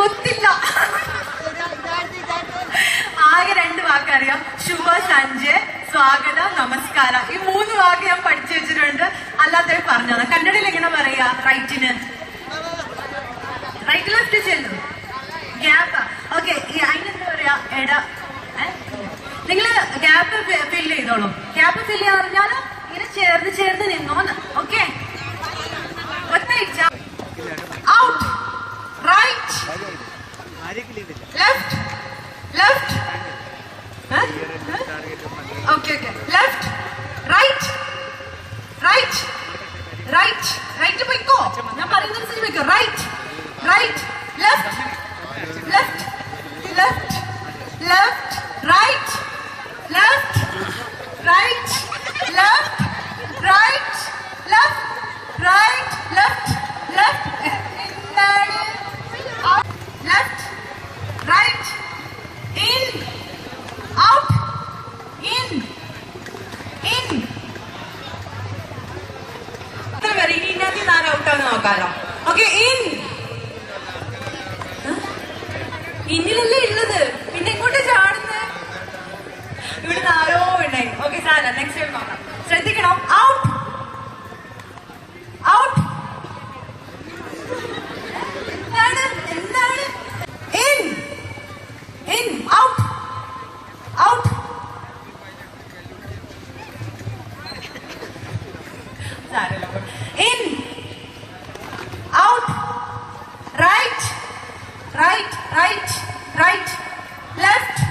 ഒത്തില്ല. ആകെ 2 വാക്കറിയാം. ശുഭ സഞ്ജയ്, സ്വാഗതം, നമസ്കാരം. ഈ 3 വാക്ക് ഞാൻ പഠിച്ചു വെച്ചിട്ടുണ്ട്. അല്ലാത്തവർ പറഞ്ഞത് കന്നഡയിൽ എങ്ങനെ പറയാ? റൈറ്റിന് റൈറ്റ് ലെഫ്റ്റ് ചെല്ലും. ഗ്യാപ്പ്. ഓക്കെ, അതിനെന്താ പറയാ? നിങ്ങള് ഗ്യാപ്പ് ഫില്ല് ചെയ്തോളൂ. ഗ്യാപ്പ് ഫില്ല് ചെയ്യാൻ പറഞ്ഞാല് ഇങ്ങനെ ചേർന്ന് നിന്നോന്ന്. ഓക്കെ, ഒറ്റ out, right, left, left, okay okay, left, right, right, right, right പോയിക്കോ. ഞാൻ പറയുന്നതനുസരിച്ച് പോയിക്കോ. Right, right, left, left, left, left, right, left, right, left, right, left, right, left, left, എന്താണ്? Left, right, in, out, in, in. ഇനി ഇതിനകത്ത് ആരും ഔട്ടാന്ന് നോക്കാലോ. Okay, in. ഇന്നിലല്ലേ ഉള്ളത്, പിന്നെ എങ്ങോട്ട് ചാടുന്നത്? ഇവിടുന്ന് ആരോ ഉണ്ടായി. ഓക്കെ സാര, നെക്സ്റ്റ് ടൈം നോക്കാം. ശ്രദ്ധിക്കണം. ഔട്ട്, ഔട്ട്, എന്താണ് എന്താണ്? In, in, out, out. In, out, right, right, right, right, left,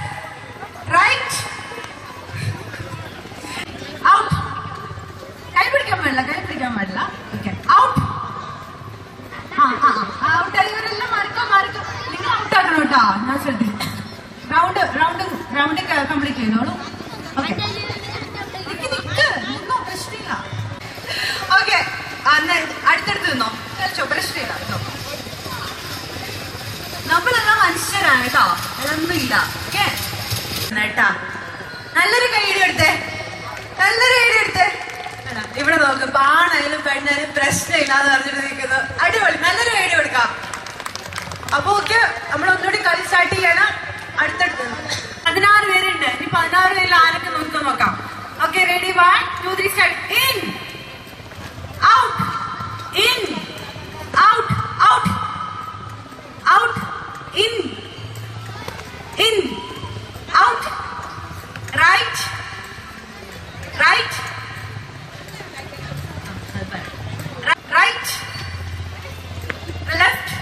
right, out. കൈ പിടിക്കാൻ പാടില്ല. Okay, out. ഔട്ടായി ഇവരെല്ലാം മാറിക്കോ. നിങ്ങൾ ഔട്ടാക്കണം കേട്ടോ. ഞാൻ ശ്രദ്ധിച്ചു. റൗണ്ട് കംപ്ലീറ്റ് ചെയ്തോളൂ. ഓക്കെ, നിന്നോ, പ്രശ്നമില്ല. ഓക്കെ, അടുത്തടുത്ത് നിന്നോ, കളിച്ചോ, പ്രശ്നമില്ല കേട്ടോ. നമ്മളെല്ലാം മനുഷ്യരാണ് കേട്ടോ, അതൊന്നുമില്ല. ഓക്കെ കേട്ടാ. നല്ലൊരു കൈയ്യടി എടുത്തേ. ഇവിടെ നോക്ക്, പാണായാലും പെണ്ണായാലും പ്രശ്നമില്ലാന്ന് പറഞ്ഞിട്ട് നിൽക്കുന്നു. അടിപൊളി, നല്ലൊരു കൈയ്യടി കൊടുക്കാം. അപ്പൊ ഓക്കെ, നമ്മളൊന്നുകൂടി കളി സ്റ്റാർട്ട് ചെയ്യണം. അടുത്തടുത്ത് 16 പേരുണ്ട്. ഇനി 16 പേരിൽ ആരൊക്കെ നോക്കാം. Okay, ready? 1 2 3 start. In, out, in, out, out, out, in, in, out, right, right, right, left,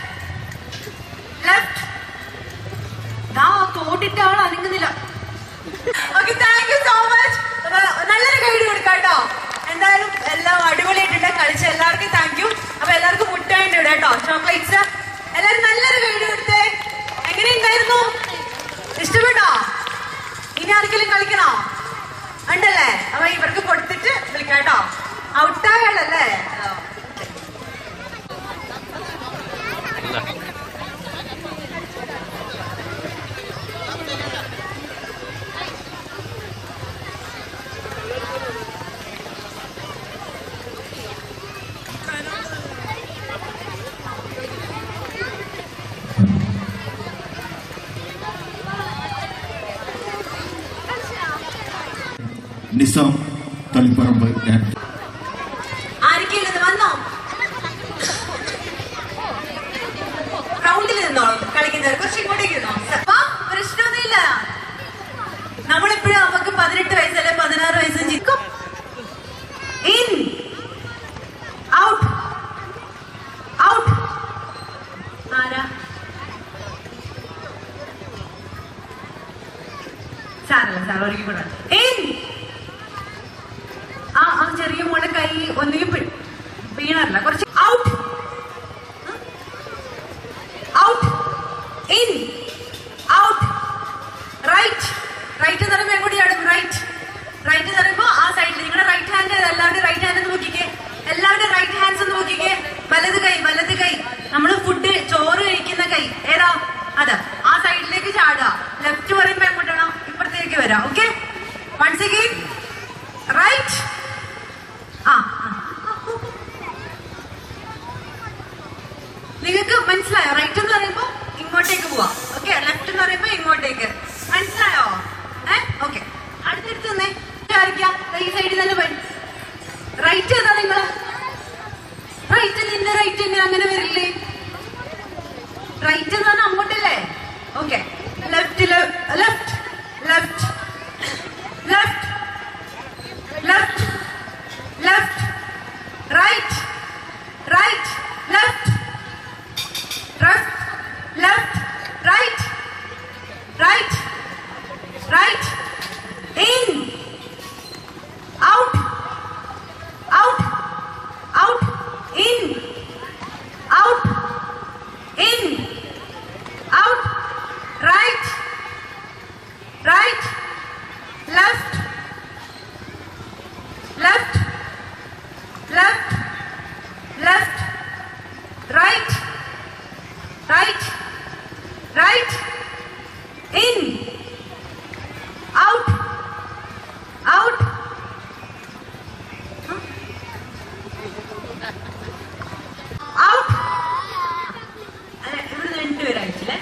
left. തോട്ടിന്റെ ആൾ അനങ്ങുന്നില്ല. Okay, thank you so much. നല്ലൊരു ഗൈഡ് കൊടുക്കാം കേട്ടോ. എന്തായാലും എല്ലാം അടിപൊളിയായിട്ടുണ്ട്. കളിച്ച എല്ലാവർക്കും താങ്ക് യു. അപ്പൊ എല്ലാവർക്കും മുട്ടായിട്ട് ഇവിടെ കേട്ടോ, ചോക്ലേറ്റ്സ്. എല്ലാരും നല്ലൊരു ഗൈഡ് കൊടുത്തേ. എങ്ങനെയുണ്ടായിരുന്നു? ഇഷ്ടപ്പെട്ടോ? ഇനി ആർക്കെങ്കിലും കളിക്കണോ? ഉണ്ടല്ലേ? അപ്പൊ ഇവർക്ക് കൊടുത്തിട്ട് വിളിക്കാം കേട്ടോ. ഔട്ടായാലല്ലേ? നിസാം തളിപ്പറമ്പ്. ആരൊക്കെയുള്ളത്? വന്നോ? റൗണ്ടിൽ നിന്നോളൂ കളിക്കുന്നവർ. കുറച്ച് ഇങ്ങോട്ടേക്ക് നിന്നോ. പ്രശ്നമൊന്നുമില്ല. നമ്മളെപ്പോഴും നമുക്ക് 18 വയസ്സല്ലേ 16 വയസ്സും ചിക്കും. In, out, out. ആരാ? സാറല്ല, ഒരിക്കൽ കൂടെ. ഇൻ, ആ ചെറിയ മോളെ കൈ ഒന്നുകിൽ വീണല്ല, കുറച്ച്. Out, out, in, out, right. Right എന്ന് പറയുമ്പോൾ എങ്ങോട്ട് ചാടും? റൈറ്റ്. റൈറ്റ് എന്ന് പറയുമ്പോൾ ആ സൈഡിൽ. നിങ്ങളുടെ റൈറ്റ് ഹാൻഡ് എല്ലാവരുടെയും റൈറ്റ് ഹാൻഡ് ഒന്ന് നോക്കിക്കേ. എല്ലാവരുടെയും റൈറ്റ് ഹാൻഡ്സ് ഒന്ന് നോക്കിക്കേ. വലത് കൈ. നമ്മള് ഫുഡ് ചോറ് കഴിക്കുന്ന കൈ ഏതാ? അത് ആ സൈഡിലേക്ക് ചാടുക. ലെഫ്റ്റ് പറയുമ്പോ എങ്ങോട്ടാണോ? ഇപ്പുറത്തേക്ക് വരാം. Okay, once again. റൈറ്റ്. നിങ്ങൾക്ക് മനസ്സിലായോ? റൈറ്റ് എന്ന് പറയുമ്പോ ഇങ്ങോട്ട് റൈറ്റ് എന്ന് പറഞ്ഞാൽ അങ്ങോട്ടല്ലേ? Okay. Left left left left left left right right left left right right right in out out out in out in out right right left left left left right right right in out out out ഇവിടുന്ന് രണ്ടുപേരായിട്ടില്ലേ?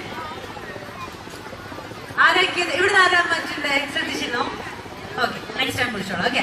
ആരൊക്കെ ഇവിടുന്ന് ആരാ മറ്റുണ്ട് ശ്രദ്ധിച്ചിരുന്നോ? Okay, next time വിളിച്ചോളൂ. Okay.